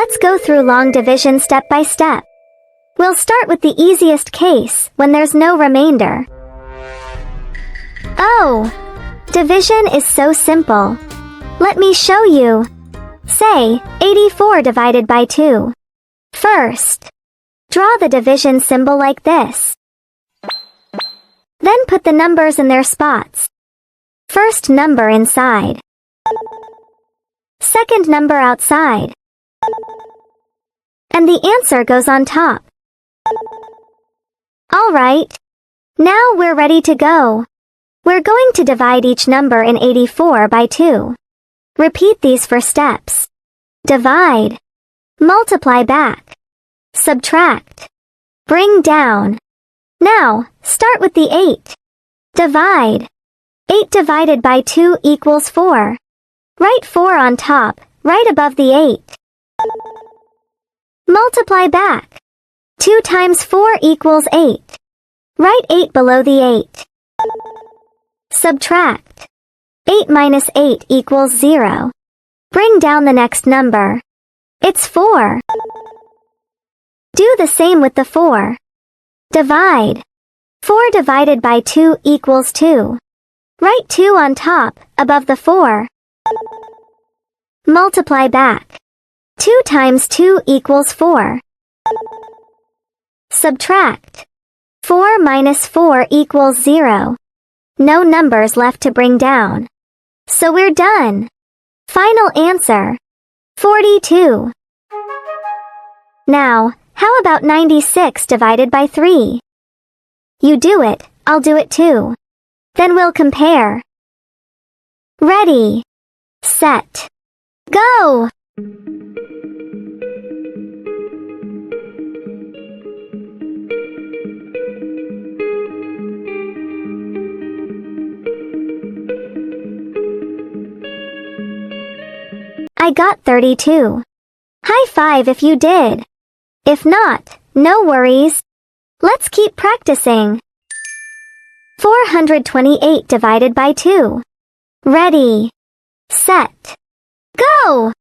Let's go through long division step by step. We'll start with the easiest case, when there's no remainder. Oh! Division is so simple. Let me show you. Say, 84 divided by 2. First, draw the division symbol like this. Then put the numbers in their spots. First number inside. Second number outside. And the answer goes on top. Alright. Now we're ready to go. We're going to divide each number in 84 by 2. Repeat these for steps. Divide. Multiply back. Subtract. Bring down. Now, start with the 8. Divide. 8 divided by 2 equals 4. Write 4 on top, right above the 8. Multiply back. 2 times 4 equals 8. Write 8 below the 8. Subtract. 8 minus 8 equals 0. Bring down the next number. It's 4. Do the same with the 4. Divide. 4 divided by 2 equals 2. Write 2 on top, above the 4. Multiply back. 2 times 2 equals 4. Subtract. 4 minus 4 equals 0. No numbers left to bring down. So we're done. Final answer. 42. Now, how about 96 divided by 3? You do it, I'll do it too. Then we'll compare. Ready. Set. Go! I got 32. High five if you did. If not, no worries. Let's keep practicing. 428 divided by 2. Ready. Set. Go!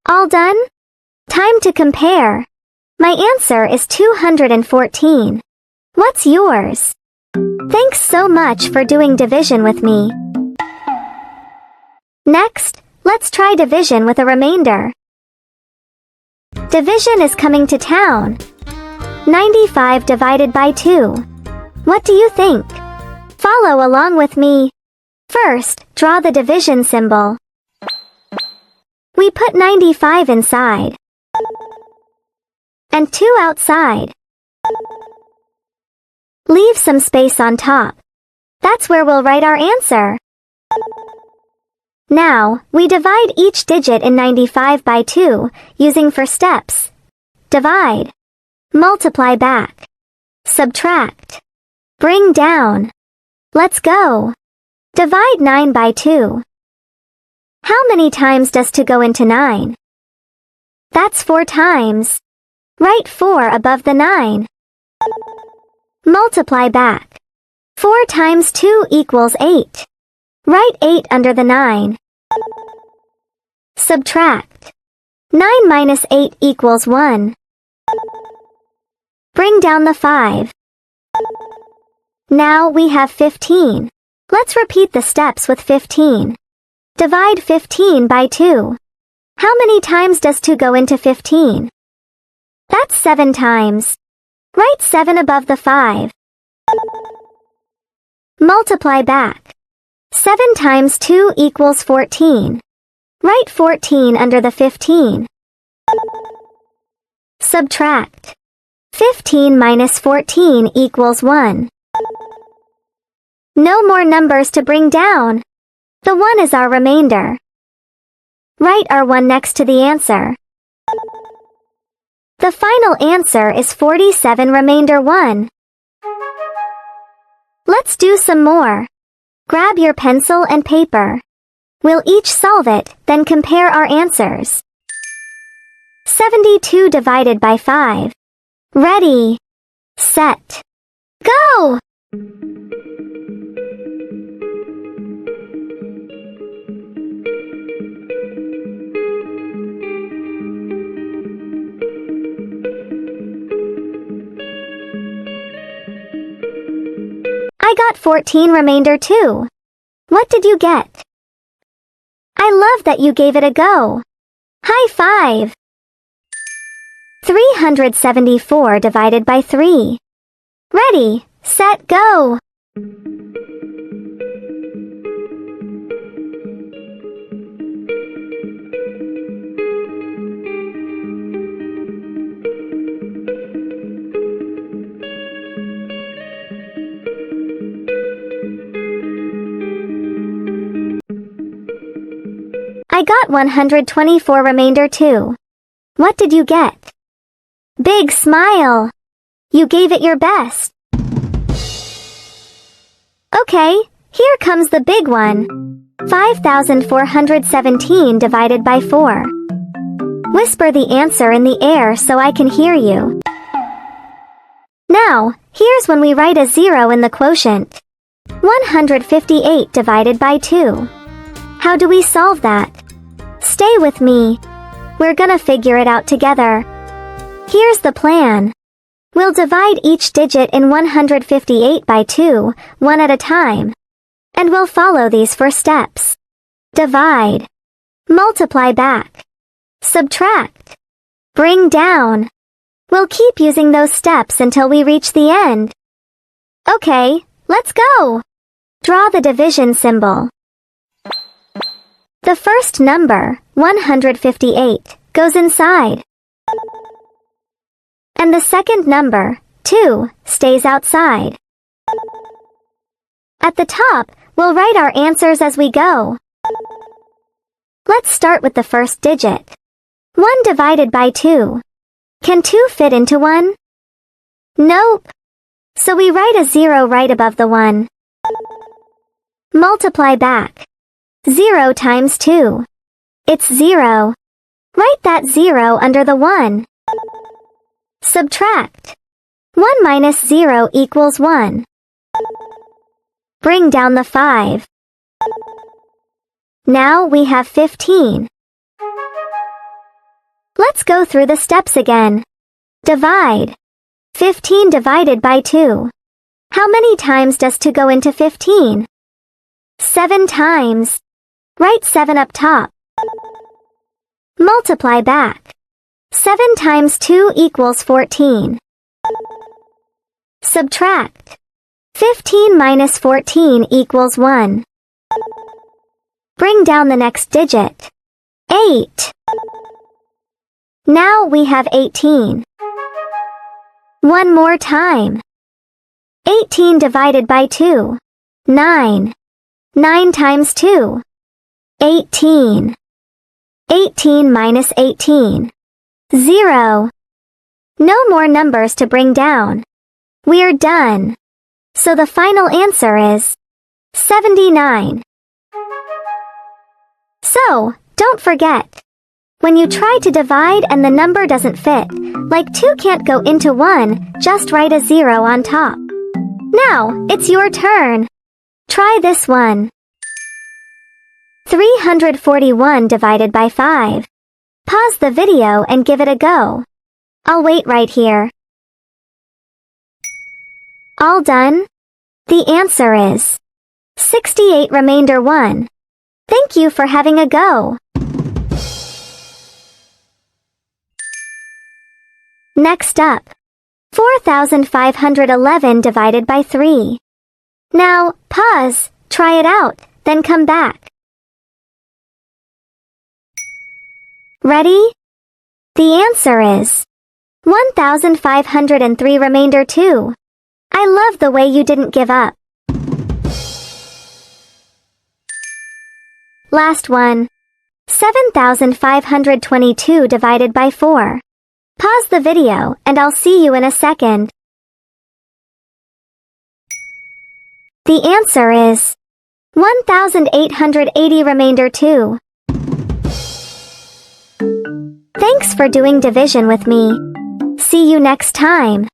All done? Time to compare. My answer is 214. What's yours? Thanks so much for doing division with me. Next, let's try division with a remainder. Division is coming to town. 95 divided by 2. What do you think? Follow along with me. First, draw the division symbol. We put 95 inside. And 2 outside. Leave some space on top. That's where we'll write our answer. Now, we divide each digit in 95 by 2, using for steps. Divide. Multiply back. Subtract. Bring down. Let's go. Divide 9 by 2. How many times does 2 go into 9? That's 4 times. Write 4 above the 9. Multiply back. 4 times 2 equals 8. Write 8 under the 9. Subtract. 9 minus 8 equals 1. Bring down the 5. Now we have 15. Let's repeat the steps with 15. Divide 15 by 2. How many times does 2 go into 15? That's 7 times. Write 7 above the 5. Multiply back. 7 times 2 equals 14. Write 14 under the 15. Subtract. 15 minus 14 equals 1. No more numbers to bring down. The 1 is our remainder. Write our 1 next to the answer. The final answer is 47 remainder 1. Let's do some more. Grab your pencil and paper. We'll each solve it, then compare our answers. 72 divided by 5. Ready, set, go! I got 14 remainder 2. What did you get? I love that you gave it a go. High five! 374 divided by 3. Ready, set, go! I got 124 remainder 2. What did you get? Big smile! You gave it your best. Okay, here comes the big one. 5,417 divided by 4. Whisper the answer in the air so I can hear you. Now, here's when we write a 0 in the quotient. 158 divided by 2. How do we solve that? Stay with me. We're gonna figure it out together. Here's the plan. We'll divide each digit in 158 by 2, one at a time. And we'll follow these 4 steps. Divide. Multiply back. Subtract. Bring down. We'll keep using those steps until we reach the end. Okay, let's go. Draw the division symbol. The first number, 158, goes inside. And the second number, 2, stays outside. At the top, we'll write our answers as we go. Let's start with the first digit. 1 divided by 2. Can 2 fit into 1? Nope. So we write a 0 right above the 1. Multiply back. 0 times 2. It's 0. Write that 0 under the 1. Subtract. 1 minus 0 equals 1. Bring down the 5. Now we have 15. Let's go through the steps again. Divide. 15 divided by 2. How many times does 2 go into 15? 7 times. Write 7 up top. Multiply back. 7 times 2 equals 14. Subtract. 15 minus 14 equals 1. Bring down the next digit. 8. Now we have 18. One more time. 18 divided by 2. 9. 9 times 2. 18. 18 minus 18. 0. No more numbers to bring down. We're done. So the final answer is 79. So, don't forget. When you try to divide and the number doesn't fit, like 2 can't go into 1, just write a 0 on top. Now, it's your turn. Try this one. 341 divided by 5. Pause the video and give it a go. I'll wait right here. All done? The answer is 68 remainder 1. Thank you for having a go. Next up, 4,511 divided by 3. Now, pause, try it out, then come back. Ready? The answer is 1,503 remainder 2. I love the way you didn't give up. Last one. 7,522 divided by 4. Pause the video and I'll see you in a second. The answer is 1880 remainder 2. Thanks for doing division with me. See you next time.